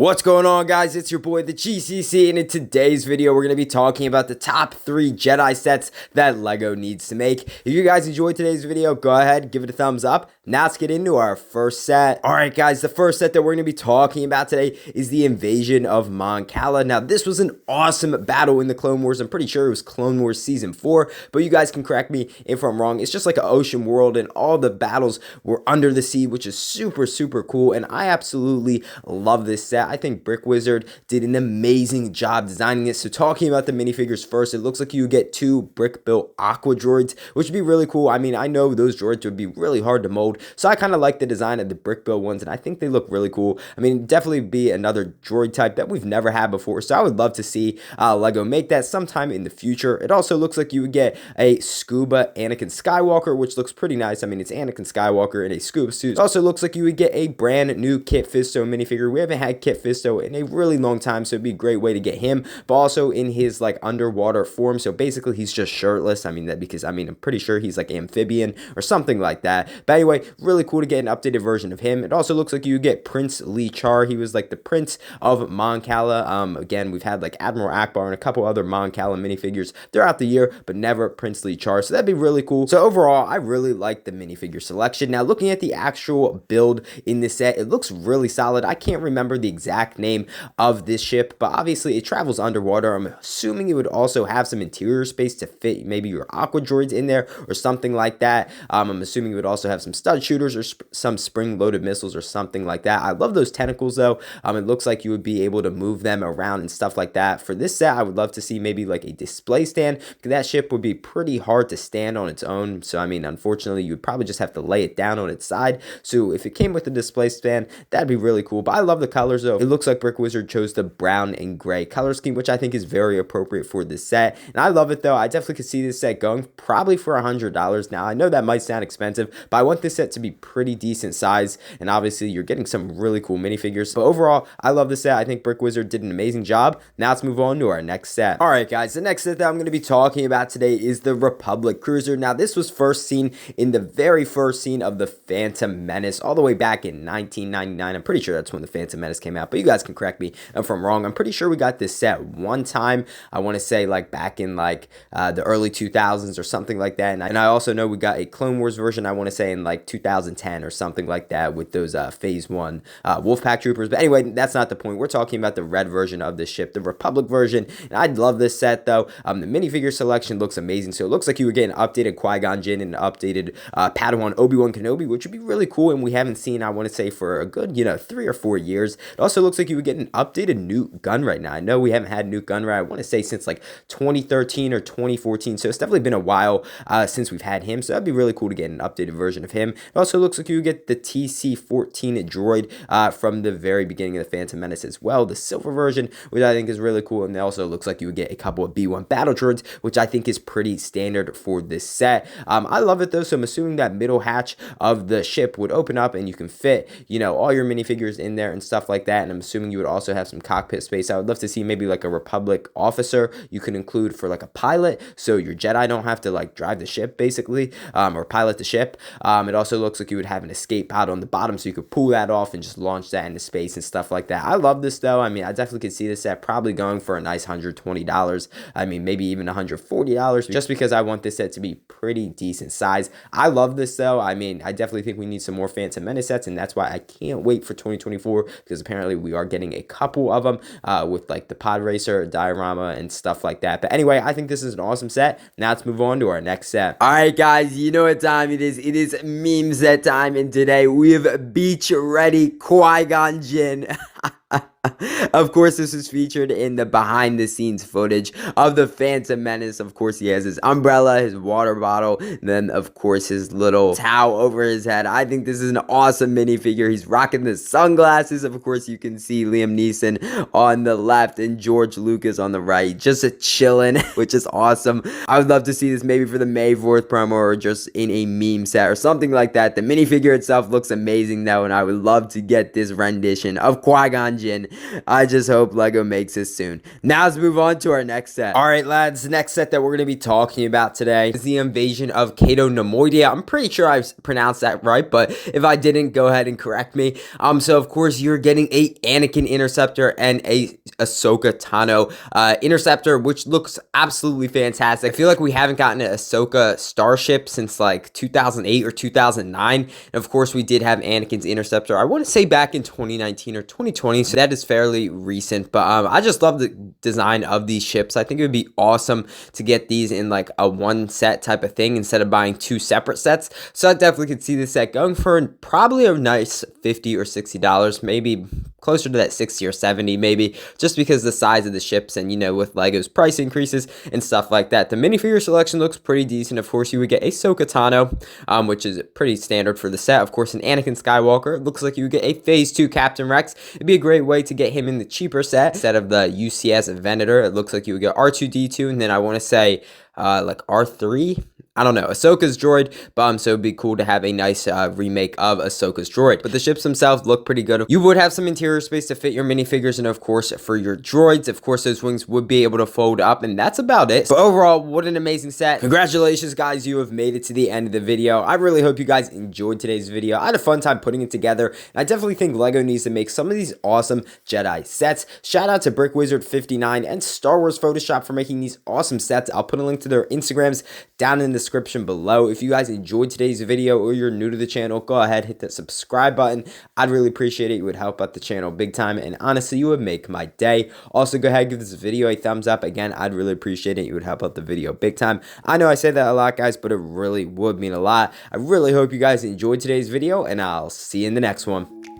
What's going on, guys? It's your boy the GCC, and in today's video we're going to be talking about the top 3 Jedi sets that LEGO needs to make. If you guys enjoyed today's video, go ahead, give it a thumbs up. Now let's get into our first set. Alright guys, the first set that we're going to be talking about today is the invasion of Mangala. Now this was an awesome battle in the Clone Wars. I'm pretty sure it was Clone Wars Season 4, but you guys can correct me if I'm wrong. It's just like an ocean world, and all the battles were under the sea, which is super cool, and I absolutely love this set. I think Brick Wizard did an amazing job designing it. So talking about the minifigures first, it looks like you get 2 brick-built aqua droids, which would be really cool. I mean, I know those droids would be really hard to mold, so I kind of like the design of the brick-built ones, and I think they look really cool. I mean, definitely be another droid type that we've never had before, so I would love to see LEGO make that sometime in the future. It also looks like you would get a scuba Anakin Skywalker, which looks pretty nice. I mean, it's Anakin Skywalker in a scuba suit. It also looks like you would get a brand new Kit Fisto minifigure. We haven't had Kit Fisto in a really long time, so it'd be a great way to get him, but also in his like underwater form. So basically he's just shirtless. I mean that because I'm pretty sure he's like amphibian or something like that. But anyway, really cool to get an updated version of him. It also looks like you get Prince Lee Char. He was like the prince of Mangala. Again, we've had like Admiral Akbar and a couple other Mangala minifigures throughout the year, but never Prince Lee Char, so that'd be really cool. So overall, I really like the minifigure selection. Now looking at the actual build in this set, it looks really solid. I can't remember the exact name of this ship, but obviously it travels underwater. I'm assuming it would also have some interior space to fit maybe your aqua droids in there or something like that. I'm assuming it would also have some stud shooters or some spring-loaded missiles or something like that. I love those tentacles though. It looks like you would be able to move them around and stuff like that. For this set, I would love to see maybe like a display stand, because that ship would be pretty hard to stand on its own. So I mean, unfortunately, you would probably just have to lay it down on its side. So if it came with a display stand, that'd be really cool. But I love the colors though. It looks like Brick Wizard chose the brown and gray color scheme, which I think is very appropriate for this set, and I love it though. I definitely could see this set going probably for $100. Now I know that might sound expensive, but I want this set to be pretty decent size, and obviously you're getting some really cool minifigures. But overall, I love this set. I think Brick Wizard did an amazing job. Now let's move on to our next set. Alright guys, the next set that I'm going to be talking about today is the Republic Cruiser. Now this was first seen in the very first scene of the Phantom Menace all the way back in 1999. I'm pretty sure that's when the Phantom Menace came out, but you guys can correct me if I'm wrong. I'm pretty sure we got this set one time. I want to say like back in like the early 2000s or something like that. And I also know we got a Clone Wars version, I want to say in like 2010 or something like that, with those Phase 1 Wolfpack troopers. But anyway, that's not the point. We're talking about the red version of this ship, the Republic version. And I love this set though. The minifigure selection looks amazing. So it looks like you would get an updated Qui-Gon Jinn and an updated Padawan Obi-Wan Kenobi, which would be really cool. And we haven't seen, I want to say, for a good 3 or 4 years. It also looks like you would get an updated Newt Gunray. Now I know we haven't had Newt Gunray, I want to say, since like 2013 or 2014, so it's definitely been a while since we've had him, so that'd be really cool to get an updated version of him. It also looks like you would get the TC-14 droid from the very beginning of the Phantom Menace as well, the silver version, which I think is really cool. And it also looks like you would get a couple of B1 battle droids, which I think is pretty standard for this set. I love it though, so I'm assuming that middle hatch of the ship would open up and you can fit all your minifigures in there and stuff like that. And I'm assuming you would also have some cockpit space. I would love to see maybe like a Republic officer you can include for like a pilot, so your Jedi don't have to like drive the ship basically, or pilot the ship. It also looks like you would have an escape pod on the bottom, so you could pull that off and just launch that into space and stuff like that. I love this though. I mean, I definitely could see this set probably going for a nice $120. I mean, maybe even $140, just because I want this set to be pretty decent size. I love this though. I mean, I definitely think we need some more Phantom Menace sets, and that's why I can't wait for 2024, because apparently we are getting a couple of them with like the pod racer diorama and stuff like that. But anyway, I think this is an awesome set. Now let's move on to our next set. Alright guys, you know what time it is. It is meme set time, and today we have beach ready Qui-Gon Jinn. Of course, this is featured in the behind the scenes footage of the Phantom Menace. Of course, he has his umbrella, his water bottle, and then of course his little towel over his head. I think this is an awesome minifigure. He's rocking the sunglasses. Of course, you can see Liam Neeson on the left and George Lucas on the right, just a chilling, which is awesome. I would love to see this maybe for the May 4th promo, or just in a meme set or something like that. The minifigure itself looks amazing though, and I would love to get this rendition of Qui-Gon Jinn I just hope LEGO makes it soon. Now let's move on to our next set. Alright lads, the next set that we're going to be talking about today is the Invasion of Cato Nemoidia. I'm pretty sure I've pronounced that right, but if I didn't, go ahead and correct me. So of course you're getting a Anakin Interceptor and a Ahsoka Tano Interceptor, which looks absolutely fantastic. I feel like we haven't gotten an Ahsoka Starship since like 2008 or 2009. And of course we did have Anakin's Interceptor, I want to say back in 2019 or 2020, so that is fairly recent. But I just love the design of these ships. I think it would be awesome to get these in like a one set type of thing instead of buying two separate sets. So I definitely could see this set going for probably a nice $50 or $60, maybe closer to that 60 or 70 maybe, just because the size of the ships and, you know, with LEGO's price increases and stuff like that. The minifigure selection looks pretty decent. Of course, you would get a Ahsoka Tano, which is pretty standard for the set. Of course, an Anakin Skywalker. It looks like you would get a Phase 2 Captain Rex. It'd be a great way to get him in the cheaper set instead of the UCS Venator. It looks like you would get R2-D2, and then I want to say like R3. I don't know, Ahsoka's droid, so it'd be cool to have a nice remake of Ahsoka's droid. But the ships themselves look pretty good. You would have some interior space to fit your minifigures, and of course, for your droids, of course, those wings would be able to fold up, and that's about it. But overall, what an amazing set. Congratulations, guys, you have made it to the end of the video. I really hope you guys enjoyed today's video. I had a fun time putting it together, and I definitely think LEGO needs to make some of these awesome Jedi sets. Shout out to BrickWizard59 and Star Wars Photoshop for making these awesome sets. I'll put a link to their Instagrams down in the description below. If you guys enjoyed today's video or you're new to the channel, go ahead, hit that subscribe button. I'd really appreciate it. It would help out the channel big time, and honestly, you would make my day. Also, go ahead, give this video a thumbs up. Again, I'd really appreciate it. It would help out the video big time. I know I say that a lot, guys, but it really would mean a lot. I really hope you guys enjoyed today's video, and I'll see you in the next one.